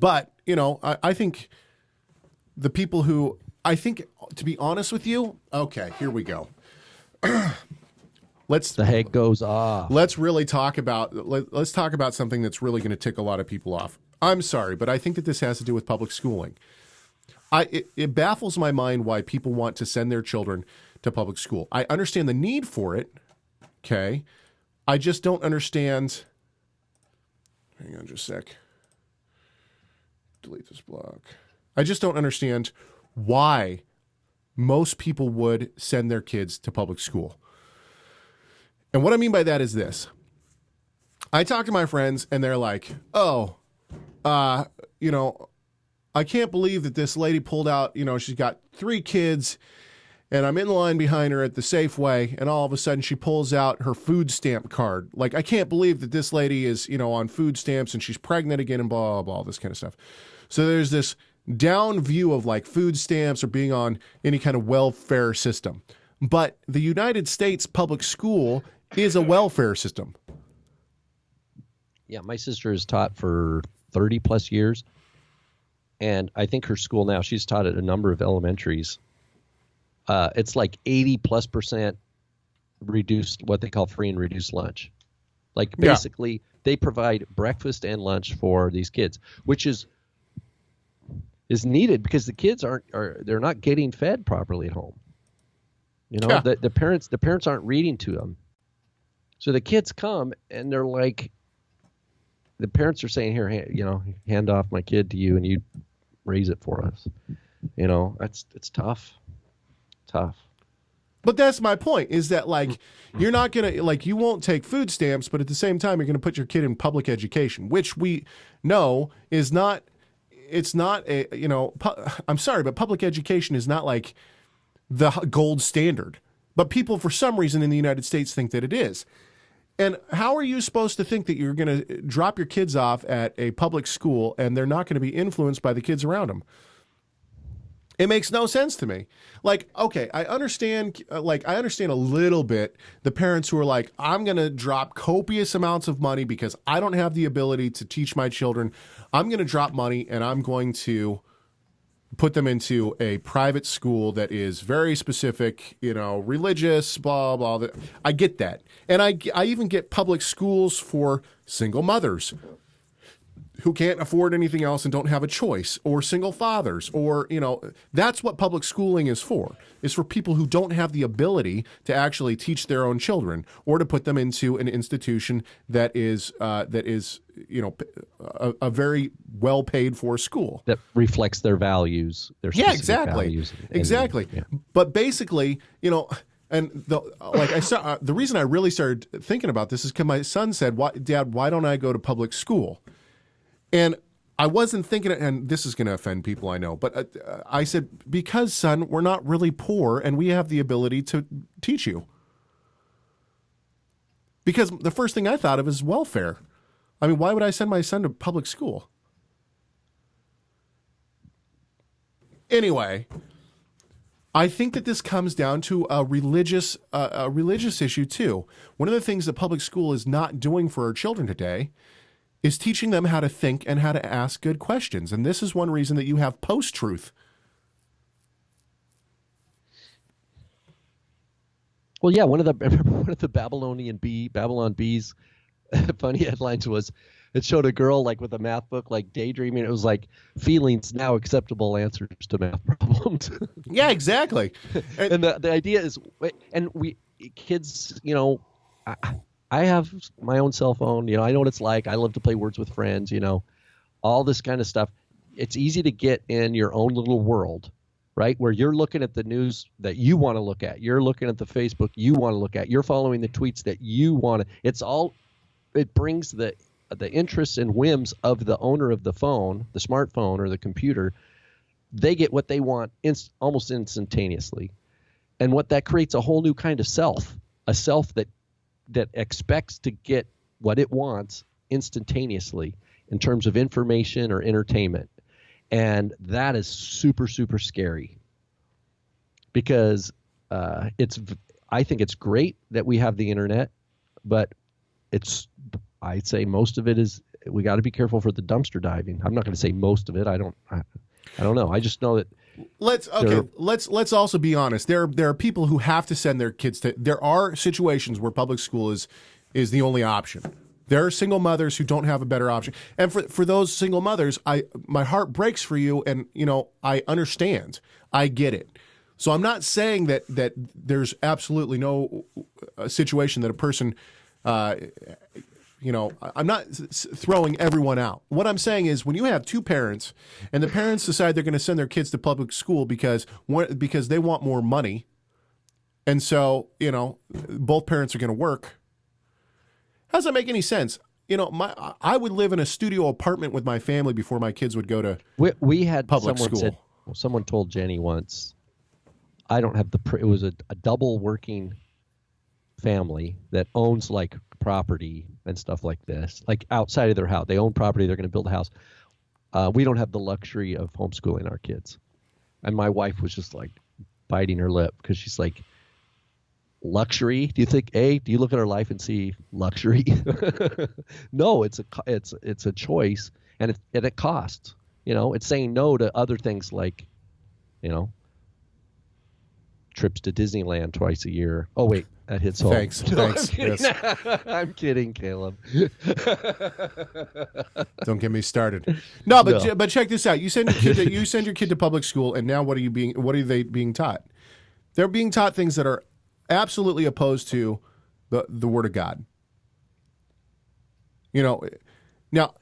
But, I think the people who, to be honest with you, okay, here we go. The head goes off. Let's really talk about something that's really going to tick a lot of people off. I'm sorry, but I think that this has to do with public schooling. It baffles my mind why people want to send their children to public school. I understand the need for it, okay? I just don't understand. Hang on just a sec. Delete this block. I just don't understand why most people would send their kids to public school. And what I mean by that is this. I talk to my friends and they're like, I can't believe that this lady pulled out, she's got 3 kids and I'm in line behind her at the Safeway and all of a sudden she pulls out her food stamp card. Like, I can't believe that this lady is, on food stamps and she's pregnant again and blah, blah, blah, all this kind of stuff. So there's this down view of like food stamps or being on any kind of welfare system. But the United States public school is a welfare system. Yeah, my sister has taught for 30 plus years. And I think her school now, she's taught at a number of elementaries. It's like 80+% reduced, what they call free and reduced lunch. Like basically they provide breakfast and lunch for these kids, which is needed because the kids they're not getting fed properly at home. The parents aren't reading to them. So the kids come and they're like, the parents are saying, here, hand off my kid to you and you raise it for us. It's tough. But that's my point, is that like, you're not going to, like, you won't take food stamps, but at the same time, you're going to put your kid in public education, which we know is not, it's not I'm sorry, but public education is not like the gold standard. But people, for some reason in the United States, think that it is. And how are you supposed to think that you're going to drop your kids off at a public school and they're not going to be influenced by the kids around them? It makes no sense to me. Like, okay, I understand a little bit the parents who are like, I'm going to drop copious amounts of money because I don't have the ability to teach my children. I'm going to drop money and I'm going to put them into a private school that is very specific, religious, blah, blah. I get that. And I even get public schools for single mothers who can't afford anything else and don't have a choice, or single fathers, or, that's what public schooling is for people who don't have the ability to actually teach their own children or to put them into an institution that is a very well paid for school that reflects their values, their specific values. Exactly. Yeah. But basically, and the reason I really started thinking about this is because my son said, Dad, why don't I go to public school? And I wasn't thinking, and this is going to offend people, I know, but I said, because, son, we're not really poor and we have the ability to teach you. Because the first thing I thought of is welfare. I mean, why would I send my son to public school? Anyway, I think that this comes down to a religious issue too. One of the things that public school is not doing for our children today is teaching them how to think and how to ask good questions. And this is one reason that you have post-truth. Well, yeah, one of the Babylon Bees funny headlines was, it showed a girl like with a math book, like daydreaming. It was like, feelings now acceptable answers to math problems. Yeah, exactly. And the idea is, and kids, I have my own cell phone. I know what it's like. I love to play Words with Friends, all this kind of stuff. It's easy to get in your own little world, right? Where you're looking at the news that you want to look at. You're looking at the Facebook you want to look at. You're following the tweets that you want to. It brings the interests and whims of the owner of the phone, the smartphone or the computer. They get what they want almost instantaneously. And what that creates a whole new kind of self, a self that expects to get what it wants instantaneously in terms of information or entertainment. And that is super, super scary because I think it's great that we have the internet, but I'd say most of it is we got to be careful for the dumpster diving. I'm not going to say most of it. I don't know. I just know that. Let's also be honest. There are people who have to send their kids to. There are situations where public school is the only option. There are single mothers who don't have a better option, and for those single mothers, my heart breaks for you, and I understand. I get it. So I'm not saying that there's absolutely no situation that a person. I'm not throwing everyone out. What I'm saying is when you have two parents and the parents decide they're going to send their kids to public school because they want more money, and so, both parents are going to work, how does that make any sense? I would live in a studio apartment with my family before my kids would go to we had public school. Someone told Jenny once, I don't have it was a double working family that owns like property and stuff like this, like outside of their house. They own property. They're going to build a house. We don't have the luxury of homeschooling our kids. And my wife was just like biting her lip because she's like, luxury? Do you look at our life and see luxury? No, it's a choice, and it costs. It's saying no to other things like, trips to Disneyland twice a year. Oh wait, that hits home. Thanks. Yes. I'm kidding, Caleb. Don't get me started. No, but check this out. You send your kid to public school, and now what are they being taught? They're being taught things that are absolutely opposed to the Word of God. Now,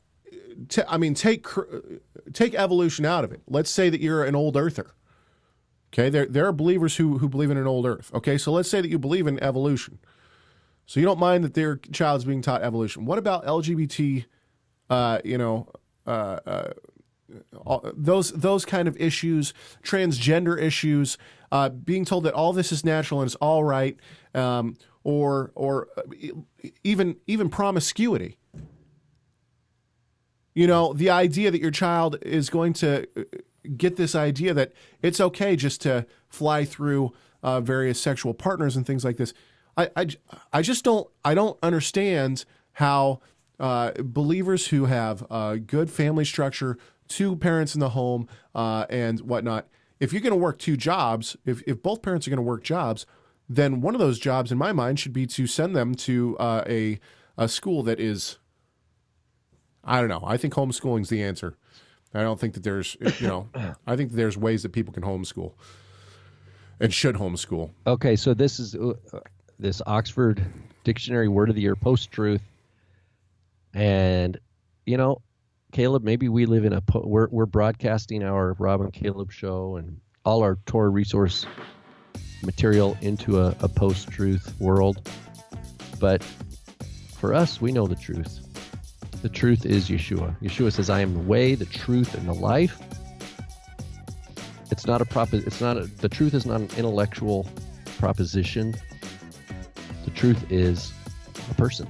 take evolution out of it. Let's say that you're an old earther. Okay, there are believers who believe in an old earth. Okay, so let's say that you believe in evolution. So you don't mind that their child's being taught evolution. What about LGBT, those kind of issues, transgender issues, being told that all this is natural and it's all right, or even promiscuity. The idea that your child is going to get this idea that it's okay just to fly through various sexual partners and things like this. I just don't understand how believers who have good family structure, two parents in the home, and whatnot, if you're going to work two jobs, if both parents are going to work jobs, then one of those jobs in my mind should be to send them to a school that is, I don't know. I think homeschooling's the answer. I don't think that there's, I think that there's ways that people can homeschool and should homeschool. Okay, so this is this Oxford Dictionary Word of the Year post-truth. And, Caleb, maybe we live in we're broadcasting our Rob and Caleb show and all our Torah Resource material into a post-truth world. But for us, we know the truth. The truth is Yeshua. Yeshua says, I am the way, the truth, and the life. It's not the truth is not an intellectual proposition. The truth is a person.